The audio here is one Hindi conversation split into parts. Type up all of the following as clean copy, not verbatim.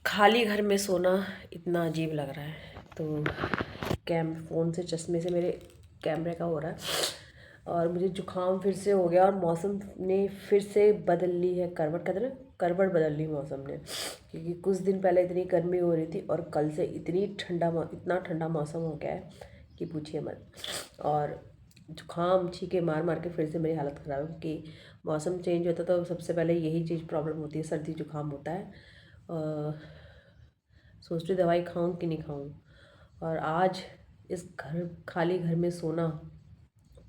खाली घर में सोना इतना अजीब लग रहा है। तो फ़ोन से चश्मे से मेरे कैमरे का हो रहा है और मुझे जुकाम फिर से हो गया और मौसम ने फिर से बदल ली है करवट। कहते हैं ना, करवट बदल ली मौसम ने, क्योंकि कुछ दिन पहले इतनी गर्मी हो रही थी और कल से इतना ठंडा मौसम हो गया है कि पूछिए मत। और जुकाम छींके मार मार के फिर से मेरी हालत ख़राब है, क्योंकि मौसम चेंज होता है तो सबसे पहले यही चीज़ प्रॉब्लम होती है, सर्दी जुकाम होता है। सोच रही दवाई खाऊं कि नहीं खाऊं। और आज इस खाली घर में सोना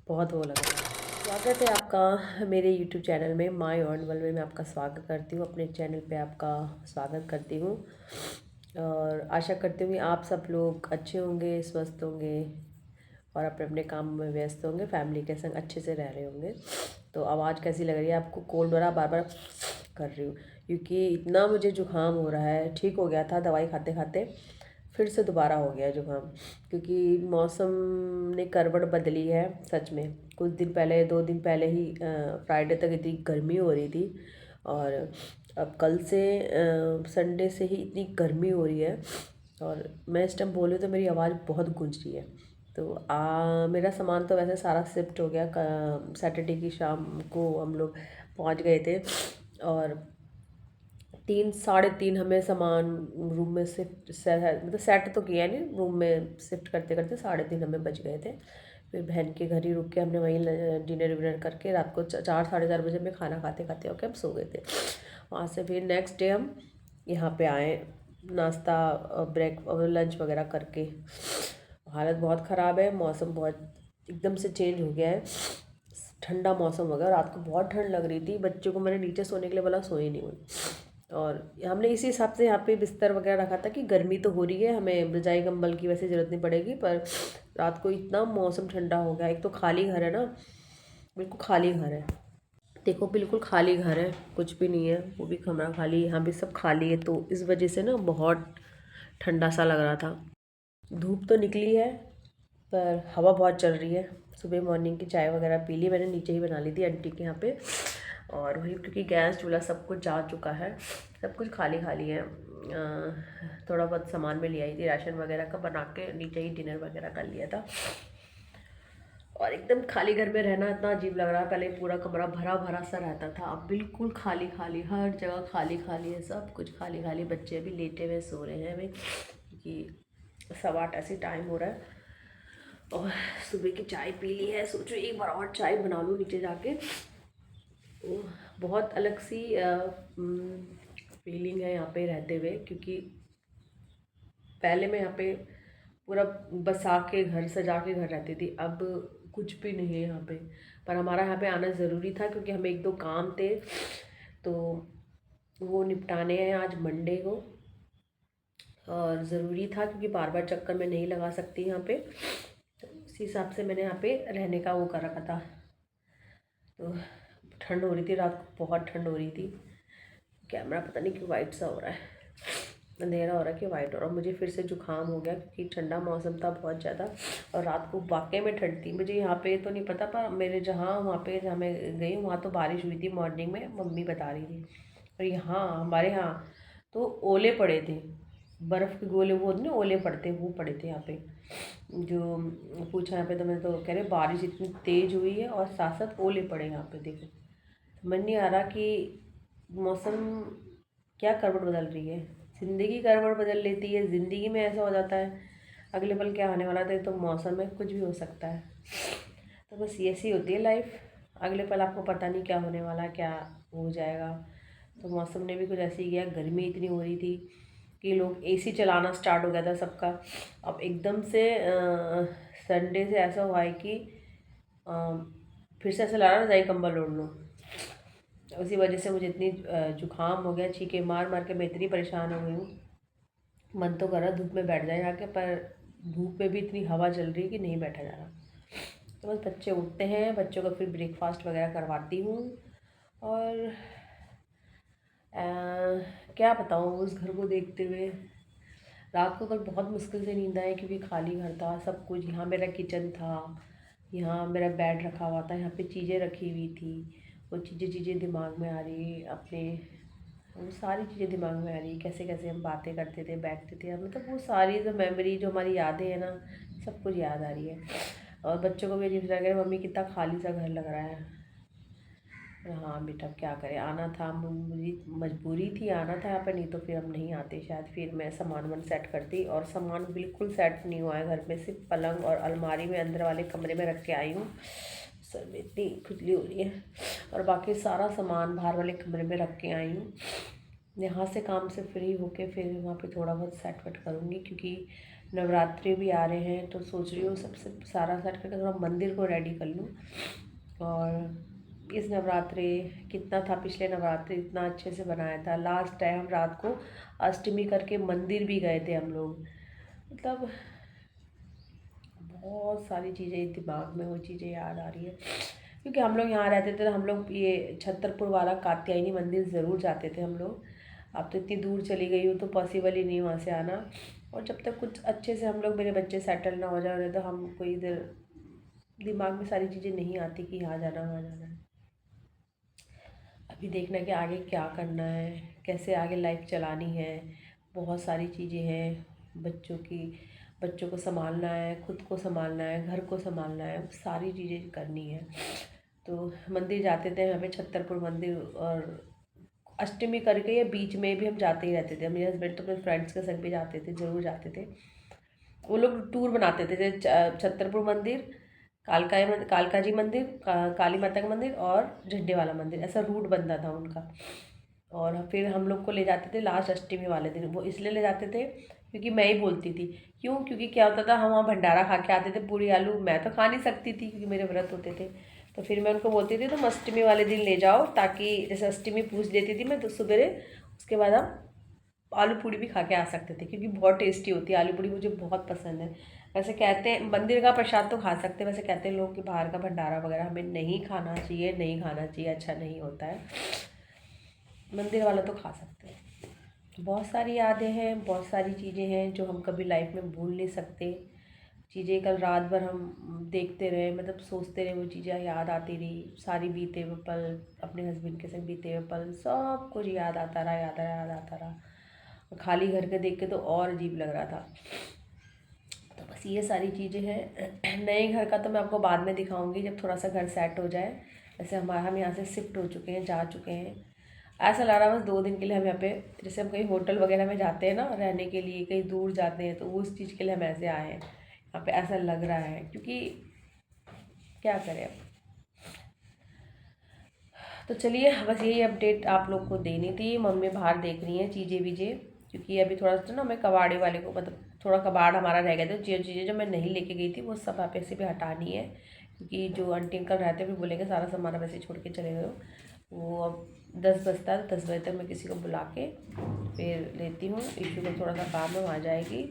बहुत वो लग रहा है। स्वागत है आपका मेरे यूट्यूब चैनल में, माय ऑन वर्ल्ड में। मैं आपका स्वागत करती हूँ, अपने चैनल पे आपका स्वागत करती हूँ और आशा करती हूँ कि आप सब लोग अच्छे होंगे, स्वस्थ होंगे और अपने अपने काम में व्यस्त होंगे, फैमिली के संग अच्छे से रह रहे होंगे। तो आवाज़ कैसी लग रही है आपको? कोल्ड हो रहा, बार बार कर रही हूँ क्योंकि इतना मुझे जुकाम हो रहा है। ठीक हो गया था दवाई खाते खाते, फिर से दोबारा हो गया जुकाम, क्योंकि मौसम ने करवट बदली है सच में। कुछ दिन पहले, 2 दिन पहले ही फ्राइडे तक इतनी गर्मी हो रही थी और अब कल से संडे से ही इतनी गर्मी हो रही है। और मैं इस टाइम बोलूँ तो मेरी आवाज़ बहुत गूंज रही है। तो मेरा सामान तो वैसे सारा शिफ्ट हो गया। सैटरडे की शाम को हम लोग पहुंच गए थे और 3 साढ़े 3 हमें सामान रूम में शिफ्ट मतलब सेट तो किया नहीं, रूम में शिफ्ट करते करते 3:30 हमें बज गए थे। फिर बहन के घर ही रुक के हमने वहीं डिनर विनर करके रात को 4 साढ़े 4 बजे में खाना खाते खाते होके हम सो गए थे। वहाँ से फिर नेक्स्ट डे हम यहाँ पे आए, नाश्ता ब्रेक लंच वगैरह करके। हालत बहुत ख़राब है, मौसम बहुत एकदम से चेंज हो गया है, ठंडा मौसम हो गया। रात को बहुत ठंड लग रही थी, बच्चों को मैंने नीचे सोने के लिए बोला, सोए नहीं हुई। और हमने इसी हिसाब से यहाँ पे बिस्तर वगैरह रखा था कि गर्मी तो हो रही है, हमें रजाई कंबल की वैसे ज़रूरत नहीं पड़ेगी, पर रात को इतना मौसम ठंडा हो गया। एक तो खाली घर है ना, बिल्कुल खाली घर है। देखो बिल्कुल खाली घर है, कुछ भी नहीं है, वो भी कमरा खाली, यहाँ भी सब खाली है। तो इस वजह से ना बहुत ठंडा सा लग रहा था। धूप तो निकली है पर हवा बहुत चल रही है। सुबह मॉर्निंग की चाय वगैरह पी ली मैंने, नीचे ही बना ली थी आंटी के यहाँ पे। और वही, क्योंकि गैस चूल्हा सब कुछ जा चुका है, सब कुछ खाली खाली है। थोड़ा बहुत सामान में ले आई थी राशन वगैरह का, बना के नीचे ही डिनर वगैरह कर लिया था। और एकदम खाली घर में रहना इतना अजीब लग रहा है। पहले पूरा कमरा भरा भरा सा रहता था, अब बिल्कुल खाली खाली, हर जगह खाली खाली है, सब कुछ खाली खाली। बच्चे अभी लेटे हुए सो रहे हैं अभी, क्योंकि 8:15 ऐसे टाइम हो रहा है। और सुबह की चाय पी ली है, सोचो एक बार और चाय बना लूँ नीचे जाके। बहुत अलग सी फीलिंग है यहाँ पे रहते हुए, क्योंकि पहले मैं यहाँ पे पूरा बसा के घर, सजा के घर रहती थी, अब कुछ भी नहीं है यहाँ पे। पर हमारा यहाँ पे आना ज़रूरी था क्योंकि हमें 1-2 काम थे, तो वो निपटाने हैं आज मंडे को। और ज़रूरी था क्योंकि बार बार चक्कर में नहीं लगा सकती यहाँ पे, तो उसी हिसाब से मैंने यहाँ पे रहने का वो कर रखा था। तो ठंड हो रही थी रात को, बहुत ठंड हो रही थी। कैमरा पता नहीं क्यों वाइट सा हो रहा है, अंधेरा हो रहा है कि वाइट हो रहा है। मुझे फिर से जुकाम हो गया क्योंकि ठंडा मौसम था बहुत ज़्यादा और रात को वाकई में ठंड थी। मुझे यहाँ पे तो नहीं पता, पर मेरे वहाँ पे जहाँ मैं गई वहाँ तो बारिश हुई थी मॉर्निंग में, मम्मी बता रही थी। और यहाँ हमारे यहाँ तो ओले पड़े थे, बर्फ़ के गोले, वो नहीं ओले पड़ते, वो पड़े थे यहाँ पे। जो पूछा यहाँ पे तो मैं तो कह रहे बारिश इतनी तेज़ हुई है और साथ साथ ओले पड़े यहाँ पे। देखो समझ नहीं आ रहा कि मौसम क्या करवट बदल रही है। ज़िंदगी करवट बदल लेती है, ज़िंदगी में ऐसा हो जाता है, अगले पल क्या होने वाला था। तो मौसम में कुछ भी हो सकता है, तो बस ऐसी होती है लाइफ। अगले पल आपको पता नहीं क्या होने वाला, क्या हो जाएगा। तो मौसम ने भी कुछ ऐसे ही किया, गर्मी इतनी हो रही थी कि लोग एसी चलाना स्टार्ट हो गया था सबका। अब एकदम से संडे से ऐसा हुआ है कि अ, फिर से ऐसा लग रहा है रजाई कंबल ओढ़ लो। उसी वजह से मुझे इतनी जुकाम हो गया, छींके मार मार के मैं इतनी परेशान हो गई हूँ। मन तो कर रहा धूप में बैठ जाए जाके, पर धूप में भी इतनी हवा चल रही है कि नहीं बैठा जा रहा। तो बस बच्चे उठते हैं, बच्चों को फिर ब्रेकफास्ट वगैरह करवाती हूँ। और क्या बताऊँ, उस घर को देखते हुए रात को कल बहुत मुश्किल से नींद आई, क्योंकि खाली घर था सब कुछ। यहाँ मेरा किचन था, यहाँ मेरा बेड रखा हुआ था, यहाँ पे चीज़ें रखी हुई थी। वो चीज़ें चीज़ें दिमाग में आ रही अपने वो सारी चीज़ें दिमाग में आ रही है, कैसे कैसे हम बातें करते थे, बैठते थे, मतलब वो सारी जो मेमोरी, जो हमारी यादें हैं ना, सब कुछ याद आ रही है। और बच्चों को भी अजीब लग रहा है, मम्मी कितना खाली सा घर लग रहा है। हाँ बेटा, अब क्या करें, आना था, मुझे मजबूरी थी, आना था यहाँ पर, नहीं तो फिर हम नहीं आते शायद। फिर मैं सामान वामान सेट करती, और सामान बिल्कुल सेट नहीं हुआ है घर में, सिर्फ पलंग और अलमारी में अंदर वाले कमरे में रख के आई हूँ। सर में इतनी खुजली हो रही है, और बाकी सारा सामान बाहर वाले कमरे में रख के आई हूँ। यहाँ से काम से फ्री होके फिर वहाँ पे थोड़ा बहुत सेट वेट करूँगी, क्योंकि नवरात्रि भी आ रहे हैं, तो सोच रही हूँ सबसे सारा सेट करके थोड़ा मंदिर को रेडी कर लूँ। और इस नवरात्रि कितना था, पिछले नवरात्रि इतना अच्छे से बनाया था। लास्ट टाइम हम रात को अष्टमी करके मंदिर भी गए थे हम लोग। मतलब बहुत सारी चीज़ें दिमाग में, वो चीज़ें याद आ रही है, क्योंकि हम लोग यहाँ रहते थे तो हम लोग ये छतरपुर वाला कात्यायनी मंदिर ज़रूर जाते थे हम लोग। अब तो इतनी दूर चली गई हूँ तो पॉसिबल ही नहीं वहाँ से आना। और जब तक कुछ अच्छे से हम लोग, मेरे बच्चे सेटल ना हो जाए, तो हम कोई इधर दिमाग में सारी चीज़ें नहीं आती कि यहाँ जाना वहाँ जाना है। अभी देखना कि आगे क्या करना है, कैसे आगे लाइफ चलानी है। बहुत सारी चीज़ें हैं, बच्चों को संभालना है, खुद को संभालना है, घर को संभालना है, सारी चीज़ें करनी है। तो मंदिर जाते थे यहाँ पे छतरपुर मंदिर, और अष्टमी करके या बीच में भी हम जाते ही रहते थे। मेरे हस्बैंड तो अपने फ्रेंड्स के संग भी जाते थे, ज़रूर जाते थे। वो लोग टूर बनाते थे, जैसे छतरपुर मंदिर, कालका जी मंदिर, काली माता का मंदिर और झंडे वाला मंदिर, ऐसा रूट बनता था उनका। और फिर हम लोग को ले जाते थे लास्ट अष्टमी वाले दिन। वो इसलिए ले जाते थे क्योंकि मैं ही बोलती थी, क्यों, क्योंकि क्या होता था, हम वहाँ भंडारा खा के आते थे, पूरी आलू। मैं तो खा नहीं सकती थी क्योंकि मेरे व्रत होते थे। तो फिर मैं उनको बोलती थी तुम अष्टमी वाले दिन ले जाओ, ताकि जैसे अष्टमी पूछ देती थी मैं, तो सुबह उसके बाद हम आलू पूड़ी भी खा के आ सकते थे, क्योंकि बहुत टेस्टी होती है आलू पूड़ी, मुझे बहुत पसंद है। वैसे कहते हैं मंदिर का प्रसाद तो खा सकते हैं, वैसे कहते हैं लोग कि बाहर का भंडारा वगैरह हमें नहीं खाना चाहिए, नहीं खाना चाहिए, अच्छा नहीं होता है। मंदिर वाला तो खा सकते हैं। बहुत सारी यादें हैं, बहुत सारी चीज़ें हैं जो हम कभी लाइफ में भूल नहीं सकते। चीज़ें कल रात भर हम देखते रहे, मतलब सोचते रहे, वो चीज़ें याद आती रही, सारी बीते हुए पल, अपने हस्बैंड के संग बीते हुए पल, सब कुछ याद आता रहा, याद आता रहा। और खाली घर के देख के तो और अजीब लग रहा था। तो बस ये सारी चीज़ें हैं। नए घर का तो मैं आपको बाद में दिखाऊंगी, जब थोड़ा सा घर सेट हो जाए। जैसे हम यहाँ से शिफ्ट हो चुके हैं, जा चुके हैं। ऐसा लग रहा है बस 2 दिन के लिए हम यहाँ पे, जैसे हम कहीं होटल वगैरह में जाते हैं ना रहने के लिए, कहीं दूर जाते हैं, तो उस चीज़ के लिए हम ऐसे आए हैं यहाँ पे, ऐसा लग रहा है। क्योंकि क्या करें अब। तो चलिए, बस यही अपडेट आप लोग को देनी थी। मम्मी बाहर देख रही हैं चीज़ें वीजें, क्योंकि अभी थोड़ा सा ना मैं कबाड़े वाले को, मतलब थोड़ा कबाड़ हमारा रह गया था, जो चीज़ें जो मैं नहीं लेके गई थी वो सब आप ऐसे भी हटानी है, क्योंकि जो आंटी अंकल रहते हैं भी बोलेंगे सारा सामान आप ऐसे छोड़ के चले गए हो। वो अब 10 बजता है, 10 बजे तक मैं किसी को बुला के फिर लेती हूँ। इशू में थोड़ा सा काम है, वहाँ जाएगी।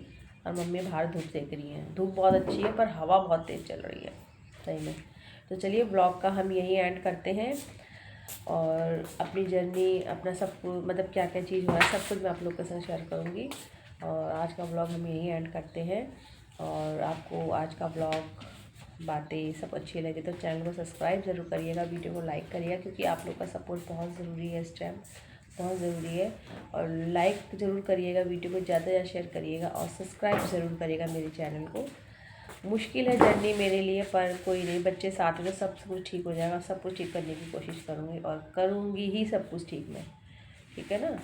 और मम्मी बाहर धूप सेक रही हैं, धूप बहुत अच्छी है पर हवा बहुत तेज़ चल रही है सही में। तो चलिए, ब्लॉग का हम यहीं एंड करते हैं, और अपनी जर्नी, अपना सब कुछ, मतलब क्या क्या चीज़ हुआ है सब कुछ मैं आप लोग के साथ शेयर करूँगी। और आज का ब्लॉग हम यहीं एंड करते हैं। और आपको आज का ब्लॉग, बातें सब अच्छी लगे तो चैनल को सब्सक्राइब ज़रूर करिएगा, वीडियो को लाइक करिएगा, क्योंकि आप लोग का सपोर्ट बहुत ज़रूरी है इस टाइम, बहुत ज़रूरी है। और लाइक ज़रूर करिएगा, वीडियो को ज़्यादा से ज़्यादा शेयर करिएगा, और सब्सक्राइब ज़रूर करिएगा मेरे चैनल को। मुश्किल है जर्नी मेरे लिए, पर कोई नहीं, बच्चे साथ में तो सब कुछ ठीक हो जाएगा। सब कुछ ठीक करने की कोशिश करूँगी, और करूँगी ही सब कुछ ठीक मैं, ठीक है ना।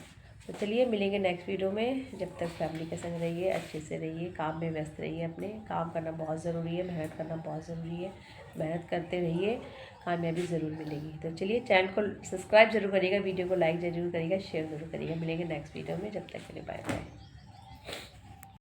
तो चलिए, मिलेंगे नेक्स्ट वीडियो में। जब तक फैमिली के संग रहिए, अच्छे से रहिए, काम में व्यस्त रहिए, अपने काम करना बहुत ज़रूरी है, मेहनत करना बहुत ज़रूरी है। मेहनत करते रहिए, कामयाबी ज़रूर मिलेगी। तो चलिए, चैनल को सब्सक्राइब जरूर करिएगा, वीडियो को लाइक ज़रूर करिएगा, शेयर ज़रूर करिएगा। मिलेंगे नेक्स्ट वीडियो में, जब तक के लिए बाय बाय।